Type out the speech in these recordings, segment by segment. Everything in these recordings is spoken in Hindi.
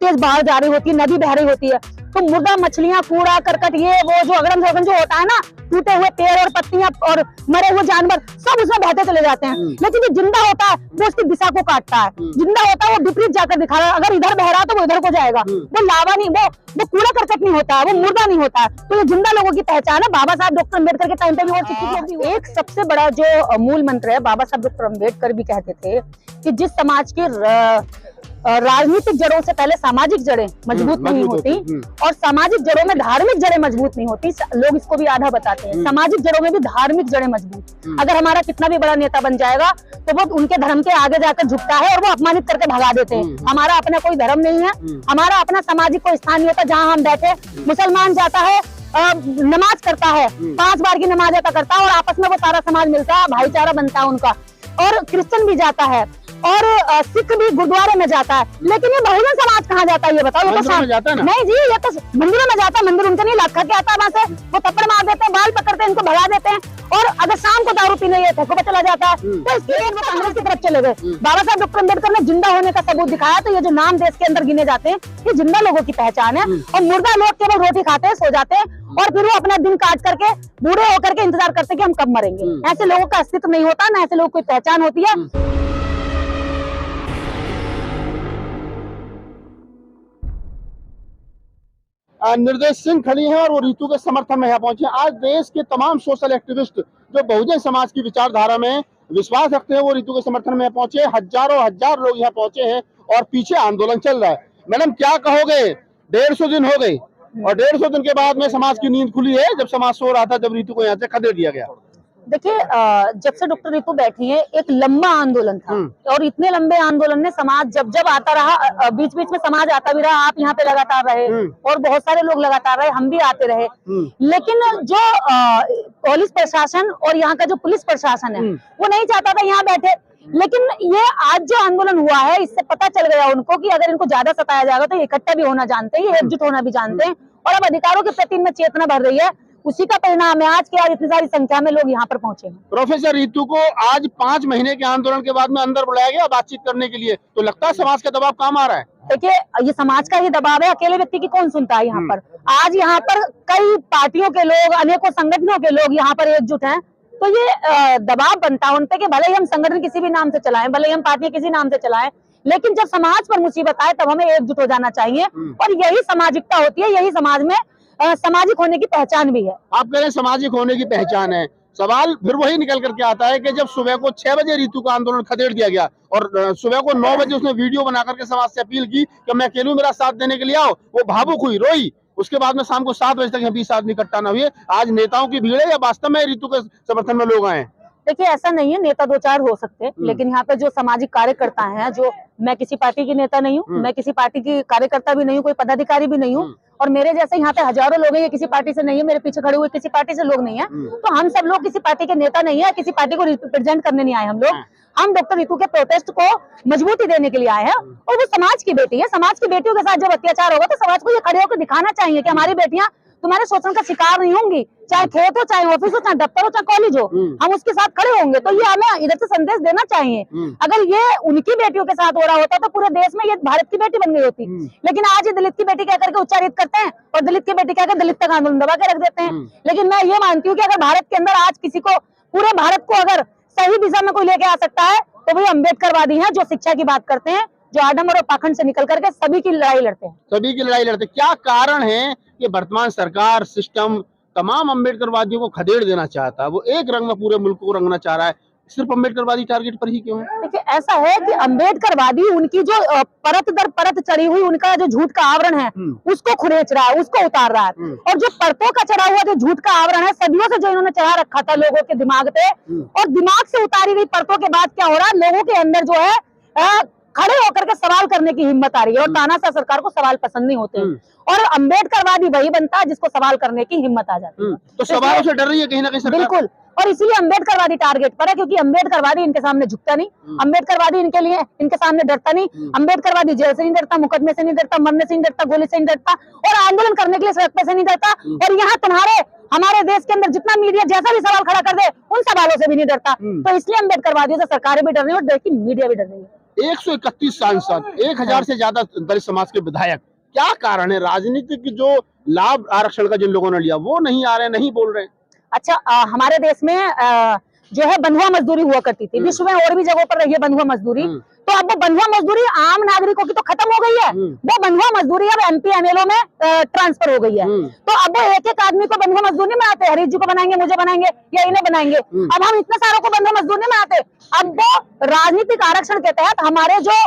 तेज बाढ़ जा रही होती है, नदी बह रही होती है, तो मुर्दा मछलियां, कूड़ा करकट, ये वो जो अगड़म सगड़म जो होता है ना, टूटे हुए पेड़ और पत्तियां और मरे हुए जानवर सब उसमें बहते चले जाते हैं। लेकिन जो जिंदा होता है वो उसकी दिशा को काटता है, जिंदा होता है वो विपरीत जाकर दिखा रहा है, अगर इधर बह रहा है तो वो इधर को जाएगा। वो लावा नहीं, वो कूड़ा करकट नहीं होता है, वो मुर्दा नहीं होता है। तो ये जिंदा लोगों की पहचान है। बाबा साहब डॉक्टर अम्बेडकर के टाइम पे भी और शिक्षित लोग भी। एक सबसे बड़ा जो मूल मंत्र है, बाबा साहब डॉक्टर अम्बेडकर भी कहते थे कि जिस समाज की राजनीतिक जड़ों से पहले सामाजिक जड़ें मजबूत नहीं होती और सामाजिक जड़ों में धार्मिक जड़ें मजबूत नहीं होती। लोग इसको भी आधा बताते हैं, सामाजिक जड़ों में भी धार्मिक जड़ें मजबूत। अगर हमारा कितना भी बड़ा नेता बन जाएगा तो वो उनके धर्म के आगे जाकर झुकता है और वो अपमानित करके भगा देते हैं। हमारा अपना कोई धर्म नहीं है, हमारा अपना सामाजिक कोई स्थान नहीं होता जहाँ हम बैठे। मुसलमान जाता है, नमाज करता है, 5 बार की नमाज अदा करता है और आपस में वो सारा समाज मिलता है, भाईचारा बनता है उनका। और क्रिश्चियन भी जाता है और सिख भी गुरुद्वारे में जाता है। लेकिन ये बहुजन समाज कहाँ जाता है ये बताओ? ये तो जाता है ना? नहीं जी, ये तो मंदिरों में जाता है। मंदिर उनके नहीं, लाखा के आता है वहाँ से, वो थप्पड़ मार देते हैं, बाल पकड़ते हैं, इनको भगा देते हैं। और अगर शाम को दारू पीने ये ठेकों पे चला जाता है तो इसके लिए वो कांग्रेस की तरफ चले गए। बाबा साहब डॉक्टर अम्बेडकर ने जिंदा होने का सबूत दिखाया। तो ये जो नाम देश के अंदर गिने जाते हैं ये जिंदा लोगों की पहचान है। और मुर्दा लोग केवल रोटी खाते हैं, सो जाते हैं और फिर वो अपना दिन काट करके बूढ़े होकर के इंतजार करते हैं कि हम कब मरेंगे। ऐसे लोगों का अस्तित्व नहीं होता, न ऐसे लोगों की पहचान होती है। निर्देश सिंह खड़ी हैं और वो रितु के समर्थन में यहाँ पहुंचे। आज देश के तमाम सोशल एक्टिविस्ट जो बहुजन समाज की विचारधारा में विश्वास रखते हैं वो रितु के समर्थन में पहुंचे। हजार लोग यहाँ पहुंचे हैं और पीछे आंदोलन चल रहा है। मैडम क्या कहोगे? 150 दिन हो गए और 150 दिन के बाद में समाज की नींद खुली है, जब समाज सो रहा था, जब रितु को यहाँ से खदेड़ दिया गया। देखिए, जब से डॉक्टर रितु बैठी है एक लंबा आंदोलन था और इतने लंबे आंदोलन में समाज जब जब आता रहा, बीच बीच में समाज आता भी रहा। आप यहाँ पे लगातार रहे और बहुत सारे लोग लगातार रहे, हम भी आते रहे। लेकिन जो पुलिस प्रशासन और यहाँ का जो पुलिस प्रशासन है वो नहीं चाहता था यहाँ बैठे। लेकिन ये आज जो आंदोलन हुआ है इससे पता चल गया उनको कि अगर इनको ज्यादा सताया जाएगा तो इकट्ठा भी होना जानते हैं, ये एकजुट होना भी जानते हैं और अब अधिकारों के प्रति इनमें चेतना बढ़ रही है। उसी का परिणाम है आज के आज इतनी सारी संख्या में लोग यहाँ पर पहुंचे हैं। प्रोफेसर रितु को आज 5 महीने के आंदोलन के बाद में अंदर बुलाया गया बातचीत करने के लिए, तो लगता है समाज का दबाव काम आ रहा है। देखिए, ये समाज का ही दबाव है, अकेले व्यक्ति की कौन सुनता है यहाँ पर। आज यहाँ पर कई पार्टियों के लोग, अनेकों संगठनों के लोग यहाँ पर एकजुट हैं, तो ये दबाव बनता है उनपे कि भले ही हम संगठन किसी भी नाम से चलाएं, भले ही हम पार्टियां किसी नाम से चलाएं, लेकिन जब समाज पर मुसीबत आए तब हमें एकजुट हो जाना चाहिए। और यही सामाजिकता होती है, यही समाज में सामाजिक होने की पहचान भी है। आप कह रहे हैं सामाजिक होने की पहचान है, सवाल फिर वही निकल करके आता है कि जब सुबह को 6 बजे रितु का आंदोलन खदेड़ दिया गया और सुबह को 9 बजे उसने वीडियो बना करके समाज से अपील की कि मैं अकेलू, मेरा साथ देने के लिए आओ, वो भावुक हुई, रोई। उसके बाद में शाम को 7 बजे तक 20 आदमी इकट्ठा न हुए। आज नेताओं की भीड़ है या वास्तव में रितु के समर्थन में लोग आए? देखिए, ऐसा नहीं है, नेता 2-4 हो सकते हैं, लेकिन यहाँ पे जो सामाजिक कार्यकर्ता हैं, जो मैं किसी पार्टी की नेता नहीं हूँ, मैं किसी पार्टी की कार्यकर्ता भी नहीं हूँ, कोई पदाधिकारी भी नहीं हूँ और मेरे जैसे यहाँ पे हजारों लोग हैं, ये किसी पार्टी से नहीं है, मेरे पीछे खड़े हुए किसी पार्टी से लोग नहीं है। तो हम सब लोग किसी पार्टी के नेता नहीं है, किसी पार्टी को रिप्रेजेंट करने नहीं आए हम लोग। हम डॉक्टर रितु के प्रोटेस्ट को मजबूती देने के लिए आए हैं और वो समाज की बेटी है। समाज की बेटियों के साथ जब अत्याचार होगा तो समाज को ये खड़े होकर दिखाना चाहिए कि हमारी बेटियां तुम्हारे शोषण का शिकार नहीं होंगी, चाहे खेत हो, चाहे ऑफिस हो, चाहे दफ्तर हो, चाहे कॉलेज हो, हम उसके साथ खड़े होंगे। तो ये हमें इधर से संदेश देना चाहिए। अगर ये उनकी बेटियों के साथ हो रहा होता तो पूरे देश में ये भारत की बेटी बन गई होती। लेकिन आज ये दलित की बेटी कह करके उच्चारित करते हैं और दलित की बेटी कहकर दलित तक आंदोलन दबा के रख देते हैं। लेकिन मैं ये मानती हूँ कि अगर भारत के अंदर आज किसी को, पूरे भारत को अगर सही दिशा में कोई लेके आ सकता है तो वही अम्बेडकरवादी हैं, जो शिक्षा की बात करते हैं, जो आडम्बर और पाखंड से निकल करके सभी की लड़ाई लड़ते हैं। सभी की लड़ाई लड़ते। क्या कारण है कि वर्तमान सरकार, सिस्टम तमाम अम्बेडकरवादियों को खदेड़ देना चाहता है? वो एक रंग में पूरे मुल्क को रंगना चाह रहा है, सिर्फ अम्बेडकरवादी टारगेट पर ही क्यों है? देखिए, ऐसा है कि अम्बेडकरवादी उनकी जो परत दर परत चढ़ी हुई उनका जो झूठ का आवरण है उसको खुरेच रहा है, उसको उतार रहा है। और जो परतों का चढ़ा हुआ जो झूठ का आवरण है, सदियों से जो इन्होंने चढ़ा रखा था लोगों के दिमाग पे, और दिमाग से उतारी गई परतों के बाद क्या हो रहा है, लोगों के अंदर जो है खड़े होकर के सवाल करने की हिम्मत आ रही है। और तानाशाह सरकार को सवाल पसंद नहीं होते और अम्बेडकरवादी वही बनता है जिसको सवाल करने की हिम्मत आ जाती है। तो सवालों से डर रही है कहीं ना कहीं सरकार? बिल्कुल, और इसलिए अम्बेडकरवादी टारगेट पर है, क्योंकि अम्बेडकरवादी इनके सामने झुकता नहीं, अम्बेडकरवादी इनके सामने डरता नहीं, अम्बेडकरवादी जेल से नहीं डरता, मुकदमे से नहीं डरता, मरने से नहीं डरता, गोली से नहीं डरता और आंदोलन करने के लिए सड़क पे से नहीं डरता। और यहाँ तुम्हारे हमारे देश के अंदर जितना मीडिया जैसा भी सवाल खड़ा कर दे उन सवालों से भी नहीं डरता। तो इसलिए अम्बेडकरवादियों से सरकारें भी डर रही है और देश की मीडिया भी डर रही है। 131 सांसद, 1000 से ज्यादा दलित समाज के विधायक, क्या कारण है? राजनीतिक जो लाभ आरक्षण का जिन लोगों ने लिया वो नहीं आ रहे हैं, नहीं बोल रहे हैं। अच्छा, हमारे देश में जो है बंधुआ मजदूरी हुआ करती थी, विश्व में और भी जगहों पर रही है बंधुआ मजदूरी। तो अब वो बंधुआ मजदूरी आम नागरिकों की तो खत्म हो गई है, वो बंधुआ मजदूरी अब MP MLO में ट्रांसफर हो गई है। तो अब वो एक एक आदमी को बंधुआ मजदूर नहीं बनाते, हरीश जी को बनाएंगे, मुझे बनाएंगे या इन्हें बनाएंगे। अब हम इतने सारों को बंधुआ मजदूर नहीं बनाते। अब वो राजनीतिक आरक्षण के तहत हमारे जो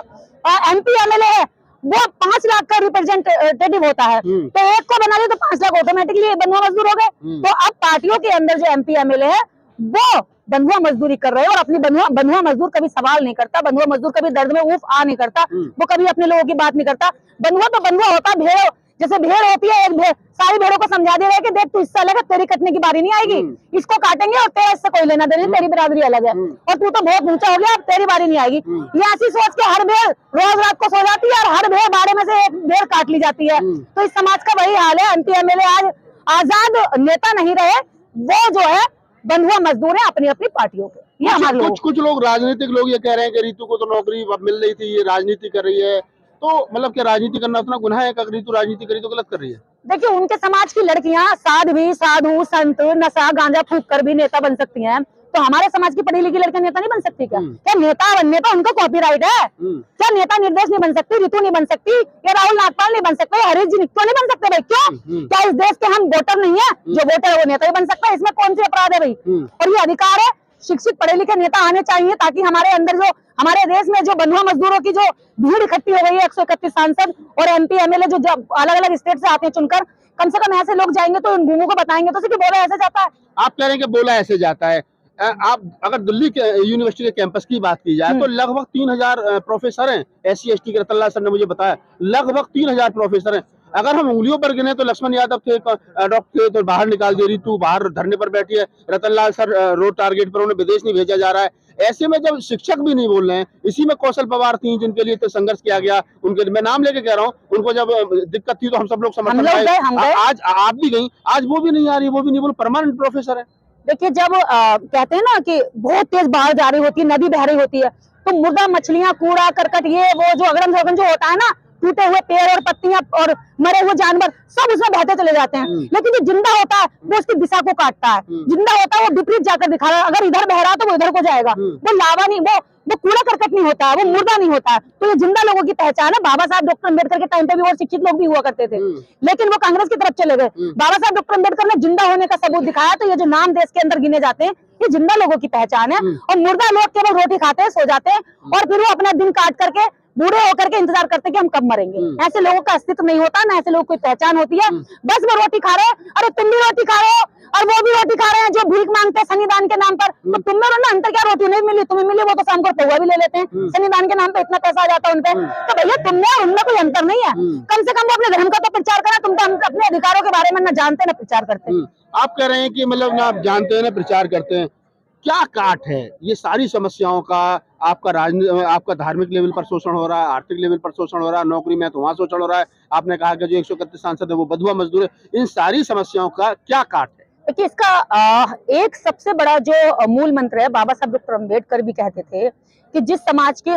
MP MLA है वो 5 लाख का रिप्रेजेंटेटिव होता है, तो एक को बना दे तो 5 लाख ऑटोमेटिकली बंधुआ मजदूर हो गए। तो अब पार्टियों के अंदर जो MP MLA है वो बंधुआ मजदूरी कर रहे हैं, और अपनी बंधुआ मजदूर कभी सवाल नहीं करता, बंधुआ मजदूर कभी दर्द में उफ आ नहीं करता, वो कभी अपने लोगों की बात नहीं करता। बंधुआ तो बंधुआ होता, भेड़ जैसे भेड़ होती है, एक भेड़ सारी भेड़ों को समझा दे रहे हैं कि देख तू हिस्सा लेगा, तेरी कटने की बारी नहीं आएगी, इसको काटेंगे और तेरा इससे कोई लेना देना, तेरी बिरादरी अलग है और तू तो बहुत ऊंचा हो गया, अब तेरी बारी नहीं आएगी। ये ऐसी सोच के हर भेड़ रोज रात को सो जाती है और हर भेड़ बाड़े में से एक भेड़ काट ली जाती है। तो इस समाज का वही हाल है। MP MLA आज आजाद नेता नहीं रहे, वो जो है बंधुआ मजदूर है अपनी अपनी पार्टियों के। ये हमारे लोग, कुछ लोग, राजनीतिक लोग ये कह रहे हैं कि रितु को तो नौकरी मिल रही थी, ये राजनीति कर रही है। तो मतलब क्या राजनीति करना उतना गुनाह है? अगर रितु राजनीति करी तो गलत कर रही है? देखिए, उनके समाज की लड़कियां साधु संत नशा गांजा फूक कर भी नेता बन सकती हैं, तो हमारे समाज की पढ़ी लिखी लड़कियां नेता नहीं बन सकती क्या? क्या नेता बनने का उनको कॉपीराइट है? क्या नेता निर्देश नहीं बन सकती? रितु नहीं बन सकती, या राहुल नागपाल नहीं बन सकते, हरीश जी क्यों नहीं बन सकते भाई? क्यों? क्या इस देश के हम वोटर नहीं है? जो वोटर है वो नेता ही बन सकता है, इसमें कौन सी अपराध है भाई? और ये अधिकार है, शिक्षित पढ़े लिखे नेता आने चाहिए, ताकि हमारे अंदर जो हमारे देश में जो बंधुआ मजदूरों की जो भीड़ इकट्ठी हो गई है, 131 सांसद और MP MLA जो अलग अलग स्टेट से आते हैं चुनकर, कम से कम ऐसे लोग जाएंगे तो इन गूंगों को बताएंगे तो सिर्फ बोला ऐसे जाता है। आप कह रहे हैं कि बोला ऐसे जाता है। आप अगर दिल्ली के यूनिवर्सिटी के कैंपस की बात की जाए तो लगभग 3000 प्रोफेसर हैं। SC ST के रतनलाल सर ने मुझे बताया लगभग 3000 प्रोफेसर हैं। अगर हम उंगलियों पर गिने तो लक्ष्मण यादव थे, डॉक्टर थे, तो बाहर निकाल दिए, रितु बाहर धरने पर बैठी है, रतनलाल सर रोड टारगेट पर, उन्हें विदेश नहीं भेजा जा रहा है। ऐसे में जब शिक्षक भी नहीं बोल रहे हैं, इसी में कौशल पवार थी जिनके लिए तो संघर्ष किया गया, उनके मैं नाम लेके कह रहा हूँ, उनको जब दिक्कत थी तो हम सब लोग समर्थन गए। आज आप भी गई, आज वो भी नहीं आ रही, वो भी नहीं बोल, परमानेंट प्रोफेसर है। देखिए, जब कहते हैं ना कि बहुत तेज बाढ़ जा रही होती है, नदी बह रही होती है, तो मुर्दा मछलियां, कूड़ा करकट, ये वो जो अगड़न सगड़न जो होता है ना, टूटे हुए पेड़ और पत्तियां और मरे हुए जानवर सब उसमें बहते चले जाते हैं। लेकिन जो जिंदा होता है वो उसकी दिशा को काटता है, जिंदा होता है वो विपरीत जाकर दिखा रहा है, अगर इधर बह रहा है तो वो इधर को जाएगा। वो लावा नहीं, वो कूड़ा करकट नहीं होता है, वो मुर्दा नहीं होता है। तो ये जिंदा लोगों की पहचान है। बाबा साहब डॉक्टर अम्बेडकर के टाइम पे भी और शिक्षित लोग भी हुआ करते थे, लेकिन वो कांग्रेस की तरफ चले गए। बाबा साहब डॉक्टर अम्बेडकर ने जिंदा होने का सबूत दिखाया। तो ये जो नाम देश के अंदर गिने जाते हैं, ये जिंदा लोगों की पहचान है। और मुर्दा लोग केवल रोटी खाते हैं, सो जाते हैं, और फिर वो अपना दिन काट करके बूढ़े होकर के इंतजार करते कि हम कब मरेंगे। ऐसे लोगों का अस्तित्व नहीं होता, ना ऐसे लोगों की पहचान होती है। बस वो रोटी खा रहे हैं, अरे तुम भी रोटी खा रहे हो और वो भी रोटी खा रहे हैं, जो भीख मांगते हैं शनिदान के नाम पर। तो तुम में ना अंतर क्या? रोटी नहीं मिली, तुम्हें मिली, वो तो शाम को पौवा भी ले लेते हैं, शनिदान के नाम पे इतना पैसा आ जाता है उनपे। तो भैया तुमने और उनमें कोई अंतर नहीं है। कम से कम वो अपने धर्म का तो प्रचार करा, तुम तो अपने अधिकारों के बारे में ना जानते ना प्रचार करते। आप कह रहे हैं कि मतलब ना आप जानते हैं ना प्रचार करते हैं, क्या काट है ये सारी समस्याओं का? आपका धार्मिक लेवल पर शोषण हो रहा है, आर्थिक लेवल पर शोषण हो रहा है, नौकरी में तो वहां शोषण हो रहा है। आपने कहा कि जो 131 सांसद है वो बंधुआ मजदूर है। इन सारी समस्याओं का क्या काट है? देखिए, इसका एक सबसे बड़ा जो मूल मंत्र है, बाबा साहब डॉक्टर अम्बेडकर भी कहते थे कि जिस समाज के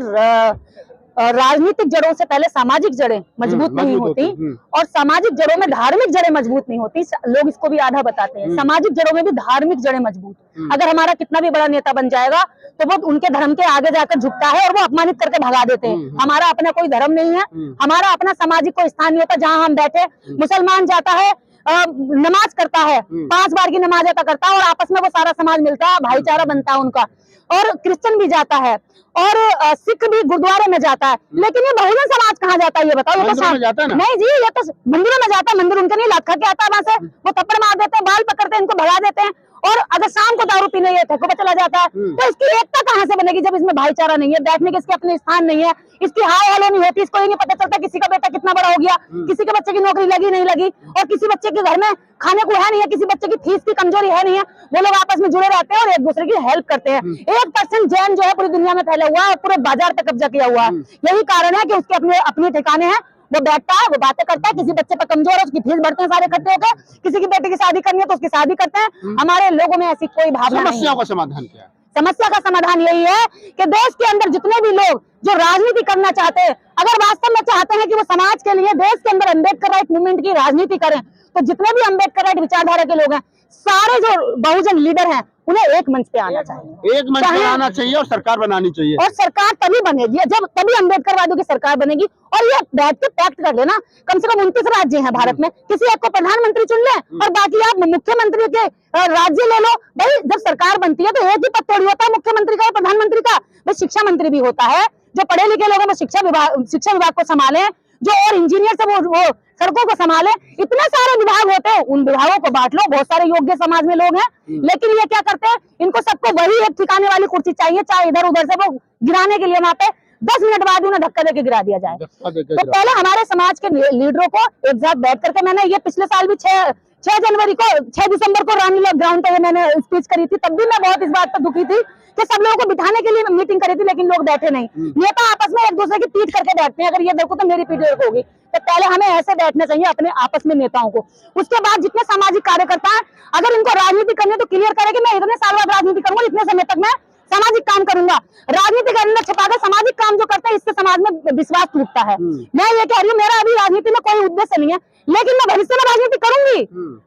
राजनीतिक जड़ों से पहले सामाजिक जड़ें मजबूत नहीं होती, और सामाजिक जड़ों में धार्मिक जड़ें मजबूत नहीं होती। लोग इसको भी आधा बताते हैं, सामाजिक जड़ों में भी धार्मिक जड़ें मजबूत। अगर हमारा कितना भी बड़ा नेता बन जाएगा तो वो उनके धर्म के आगे जाकर झुकता है और वो अपमानित करके भगा देते हैं। हमारा अपना कोई धर्म नहीं है, हमारा अपना सामाजिक कोई स्थान नहीं होता जहाँ हम बैठे। मुसलमान जाता है, नमाज करता है, 5 बार की नमाज अदा करता है, और आपस में वो सारा समाज मिलता है, भाईचारा बनता है उनका। और क्रिश्चियन भी जाता है, और सिख भी गुरुद्वारे में जाता है। लेकिन ये बहुजन समाज कहाँ जाता है ये बताओ? ये तो जाता है ना? नहीं जी, ये तो मंदिरों में जाता है। मंदिर उनके नहीं, लात खा के आता है वहां से, वो थप्पड़ मार देते हैं, बाल पकड़ते हैं, इनको भगा देते हैं। और अगर शाम को दारू पीने ये ठेकों पे चला जाता है, तो इसकी एकता कहाँ से बनेगी जब इसमें भाईचारा नहीं है, बैठने के इसके अपने स्थान नहीं है, इसकी हाय हेलो नहीं होती, इसको ये नहीं पता चलता किसी का बेटा कितना बड़ा हो गया, किसी के बच्चे की नौकरी लगी नहीं लगी, और किसी बच्चे के घर में खाने को है नहीं है, किसी बच्चे की फीस की कमजोरी है नहीं है। वो लोग आपस में जुड़े रहते हैं और एक दूसरे की हेल्प करते हैं। 1% जैन जो है पूरी दुनिया में फैला हुआ है, पूरे बाजार पे कब्जा किया हुआ है। यही कारण है कि उसके अपने ठिकाने हैं, वो बैठता है, वो बातें करता है, किसी बच्चे पर कमजोर है उसकी फीस भरते हैं सारे इकट्ठे होकर, किसी की बेटी की शादी करनी है तो उसकी शादी करते हैं। हमारे लोगों में ऐसी कोई भावना नहीं है। समस्याओं का समाधान क्या है? समस्या का समाधान यही है कि देश के अंदर जितने भी लोग जो राजनीति करना चाहते हैं, अगर वास्तव में चाहते हैं कि वो समाज के लिए देश के अंदर अम्बेडकर राइट मूवमेंट की राजनीति करें, तो जितने भी अम्बेडकर राइट विचारधारा के लोग हैं, सारे जो बहुजन लीडर हैं, उन्हें एक मंच पे आना चाहिए, एक मंच पे आना चाहिए और सरकार बनानी चाहिए। और सरकार तभी बनेगी जब तभी अम्बेडकरवादियों की सरकार बनेगी। और ये बैठ के पैक्ट कर लेना, कम से कम 29 राज्य हैं भारत में, किसी एक को प्रधानमंत्री चुन ले और बाकी आप मुख्यमंत्री के राज्य ले लो। भाई जब सरकार बनती है तो एक ही पद थोड़ी होता है मुख्यमंत्री का और प्रधानमंत्री का, भाई शिक्षा मंत्री भी होता है, जो पढ़े लिखे लोग हैं वो शिक्षा विभाग को संभाले, जो और इंजीनियर से वो सड़कों को संभाले, इतने सारे विभाग होते हैं, उन विभागों को बांट लो। बहुत सारे योग्य समाज में लोग हैं, लेकिन ये क्या करते हैं, इनको सबको वही एक ठिकाने वाली कुर्सी चाहिए, चाहे इधर उधर से वो गिराने के लिए वहां पे 10 मिनट बाद उन्हें धक्का देके गिरा दिया जाए। तो पहले हमारे समाज के लीडरों को एक साथ बैठ करके, मैंने ये पिछले साल भी 6 दिसंबर को रानीला ग्राउंड पे मैंने स्पीच करी थी, तब भी मैं बहुत इस बात पर दुखी थी कि सब लोगों को बिठाने के लिए मीटिंग करी थी, लेकिन लोग बैठे नहीं। नेता आपस में एक दूसरे की पीठ करके बैठते हैं, अगर ये देखो तो मेरी पीठ होगी, तो पहले हमें ऐसे बैठना चाहिए अपने आपस में नेताओं को। उसके बाद जितने सामाजिक कार्यकर्ता हैं, अगर इनको राजनीति करनी है तो क्लियर करे कि मैं इतने साल बाद राजनीति करूंगा, इतने समय तक मैं सामाजिक काम करूंगा। राजनीति के अंदर छिपाकर सामाजिक काम जो करते हैं, इससे समाज में विश्वास टूटता है। मैं ये कह रही हूँ, मेरा अभी राजनीति में कोई उद्देश्य नहीं है, लेकिन मैं भविष्य में राजनीति करूंगी,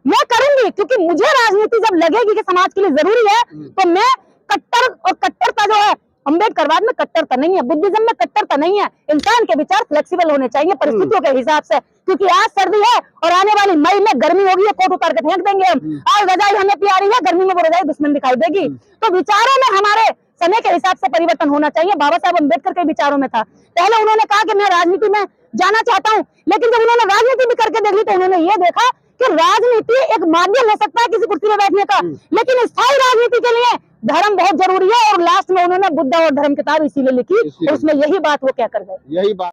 मैं करूंगी, क्योंकि मुझे राजनीति जब लगेगी कि समाज के लिए जरूरी है, तो मैं कट्टरता जो है, अम्बेडकरवाद में कट्टरता नहीं है, बुद्धिज्म में कट्टरता नहीं है। इंसान के विचार फ्लेक्सिबल होने चाहिए परिस्थितियों के हिसाब से, क्योंकि आज सर्दी है और आने वाली मई में गर्मी होगी, कोट उतार के फेंक देंगे हम। आज रजाई हमें प्यारी है, गर्मी में वो रजाई दुश्मन दिखाई देगी। तो विचारों में हमारे समय के हिसाब से परिवर्तन होना चाहिए। बाबा साहब अम्बेडकर के विचारों में था, पहले उन्होंने कहा कि मैं राजनीति में जाना चाहता हूँ, लेकिन जब उन्होंने राजनीति भी करके देख ली तो उन्होंने ये देखा कि राजनीति एक माध्यम हो सकता है किसी कुर्सी में बैठने का, लेकिन स्थायी राजनीति के लिए धर्म बहुत जरूरी है। और लास्ट में उन्होंने बुद्ध और धर्म किताब इसीलिए लिखी, और उसमें यही बात वो क्या कर गए, यही बात।